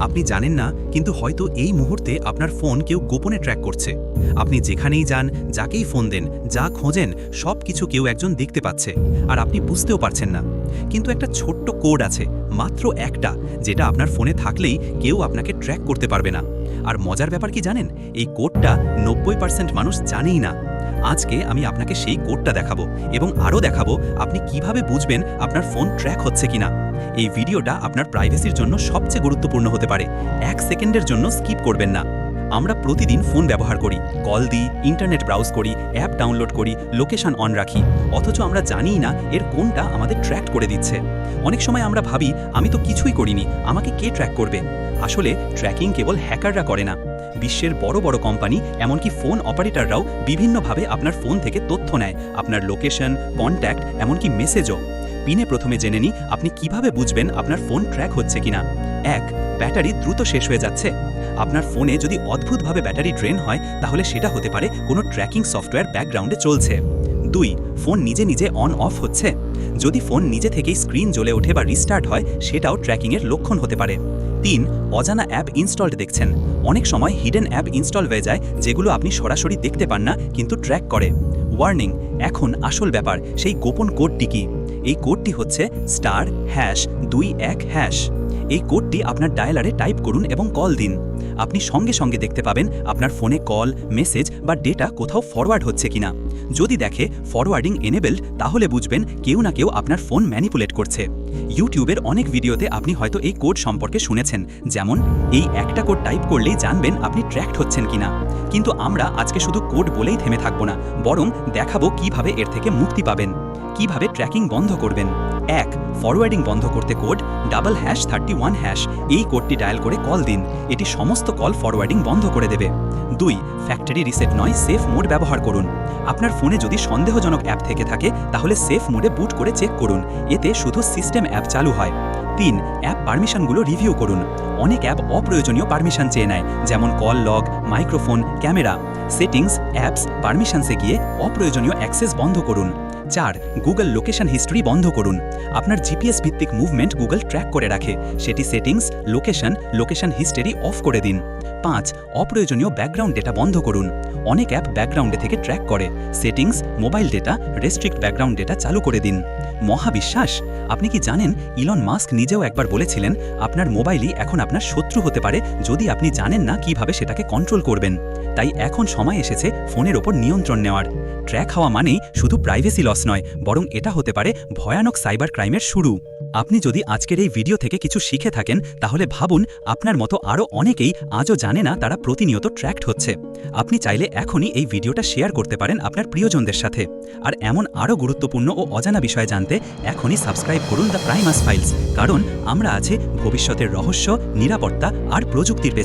আপনি জানেন না, কিন্তু হয়তো এই মুহূর্তে আপনার ফোন কেউ গোপনে ট্র্যাক করছে। আপনি যেখানেই যান, যাকেই ফোন দেন, যা খোঁজেন, সব কিছু কেউ একজন দেখতে পাচ্ছে, আর আপনি বুঝতেও পারছেন না। কিন্তু একটা ছোট্ট কোড আছে, মাত্র একটা, যেটা আপনার ফোনে থাকলেই কেউ আপনাকে ট্র্যাক করতে পারবে না। আর মজার ব্যাপার কি জানেন, এই কোডটা 90% মানুষ জানেই না। আজকে আমি আপনাকে সেই কোডটা দেখাবো, এবং আরও দেখাবো আপনি কিভাবে বুঝবেন আপনার ফোন ট্র্যাক হচ্ছে কিনা। এই ভিডিওটা আপনার প্রাইভেসির জন্য সবচেয়ে গুরুত্বপূর্ণ হতে পারে। 1 সেকেন্ডের জন্য স্কিপ করবেন না। আমরা প্রতিদিন ফোন ব্যবহার করি, কল দিই, ইন্টারনেট ব্রাউজ করি, অ্যাপ ডাউনলোড করি, লোকেশন অন রাখি, অথচ আমরা জানিই না এর কোনটা আমাদের ট্র্যাক করে দিচ্ছে। অনেক সময় আমরা ভাবি, আমি তো কিছুই করিনি, আমাকে কে ট্র্যাক করবে? আসলে ট্র্যাকিং কেবল হ্যাকাররা করে না। বিশ্বের বড় বড় কোম্পানি, এমনকি ফোন অপারেটররাও বিভিন্নভাবে আপনার ফোন থেকে তথ্য নেয়, আপনার লোকেশন, কন্ট্যাক্ট, এমনকি মেসেজও। পিনে প্রথমে জেনে নিই আপনি কিভাবে বুঝবেন আপনার ফোন ট্র্যাক হচ্ছে কিনা। 1. ব্যাটারি দ্রুত শেষ হয়ে যাচ্ছে। আপনার ফোনে যদি অদ্ভুতভাবে ব্যাটারি ড্রেন হয়, তাহলে সেটা হতে পারে কোনো ট্র্যাকিং সফটওয়্যার ব্যাকগ্রাউন্ডে চলছে। 2. ফোন নিজে নিজে অন অফ হচ্ছে। যদি ফোন নিজে থেকেই স্ক্রিন জ্বলে ওঠে বা রিস্টার্ট হয়, সেটাও ট্র্যাকিংয়ের লক্ষণ হতে পারে। 3. অজানা অ্যাপ ইনস্টলড দেখছেন। অনেক সময় হিডেন অ্যাপ ইনস্টল হয়ে যায়, যেগুলো আপনি সরাসরি দেখতে পান না, কিন্তু ট্র্যাক করে। ওয়ার্নিং, এখন আসল ব্যাপার, সেই গোপন কোডটি কি? এই কোডটি হচ্ছে *#21#। এই কোডটি আপনার ডায়ালারে টাইপ করুন এবং কল দিন। আপনি সঙ্গে সঙ্গে দেখতে পাবেন আপনার ফোনে কল, মেসেজ বা ডেটা কোথাও ফরওয়ার্ড হচ্ছে কিনা। যদি দেখে ফরওয়ার্ডিং এনেবেলড, তাহলে বুঝবেন কেউ না কেউ আপনার ফোন ম্যানিপুলেট করছে। ইউটিউবের অনেক ভিডিওতে আপনি হয়তো এই কোড সম্পর্কে শুনেছেন, যেমন এই একটা কোড টাইপ করলেই জানবেন আপনি ট্র্যাকড হচ্ছেন কিনা। কিন্তু আমরা আজকে শুধু কোড বলেই থেমে থাকব না, বরং দেখাবো কিভাবে এর থেকে মুক্তি পাবেন, কিভাবে ট্র্যাকিং বন্ধ করবেন। 1. ফরওয়ার্ডিং বন্ধ করতে কোড #31#। এই কোডটি ডায়াল করে কল দিন, এটি সমস্ত কল ফরওয়ার্ডিং বন্ধ করে দেবে। 2. ফ্যাক্টরি রিসেট নয়, সেফ মোড ব্যবহার করুন। আপনার ফোনে যদি সন্দেহজনক অ্যাপ থেকে থাকে, তাহলে সেফ মোডে বুট করে চেক করুন, এতে শুধু সিস্টেম অ্যাপ চালু হয়। 3. অ্যাপ পারমিশনগুলো রিভিউ করুন। অনেক অ্যাপ অপ্রয়োজনীয় পারমিশন চেয়ে নেয়, যেমন call log, microphone, camera. Settings, apps, পারমিশনসে গিয়ে অপ্রয়োজনীয় অ্যাক্সেস বন্ধ করুন। 4. গুগল লোকেশন হিস্ট্রি বন্ধ করুন। আপনার জিপিএস ভিত্তিক মুভমেন্ট গুগল ট্র্যাক করে রাখে, সেটি সেটিংস, লোকেশন হিস্ট্রি অফ করে দিন। 5. অপ্রয়োজনীয় ব্যাকগ্রাউন্ড ডেটা বন্ধ করুন। অনেক অ্যাপ ব্যাকগ্রাউন্ডে থেকে ট্র্যাক করে, settings, mobile data, restrict background data চালু করে দিন। মহাবিশ্বাস, আপনি কি জানেন ইলন মাস্ক নিজেও একবার বলেছিলেন, আপনার মোবাইলই এখন আপনার শত্রু হতে পারে যদি আপনি জানেন না কিভাবে সেটাকে কন্ট্রোল করবেন। তাই এখন সময় এসেছে ফোনের ওপর নিয়ন্ত্রণ নেওয়ার। ট্র্যাক হওয়া মানেই শুধু প্রাইভেসি লস নয়, বরং এটা হতে পারে ভয়ানক সাইবার ক্রাইমের শুরু। আপনি যদি আজকের এই ভিডিও থেকে কিছু শিখে থাকেন, তাহলে ভাবুন আপনার মতো আরও অনেকেই আজও জানে না তারা প্রতিনিয়ত ট্র্যাকড হচ্ছে। আপনি চাইলে এখনই এই ভিডিওটা শেয়ার করতে পারেন আপনার প্রিয়জনদের সাথে। আর এমন আরও গুরুত্বপূর্ণ ও অজানা বিষয় জানতে এখনই সাবস্ক্রাইব করুন দ্য প্রাইমাস ফাইলস, কারণ আমরা আছি ভবিষ্যতের রহস্য, নিরাপত্তা আর প্রযুক্তির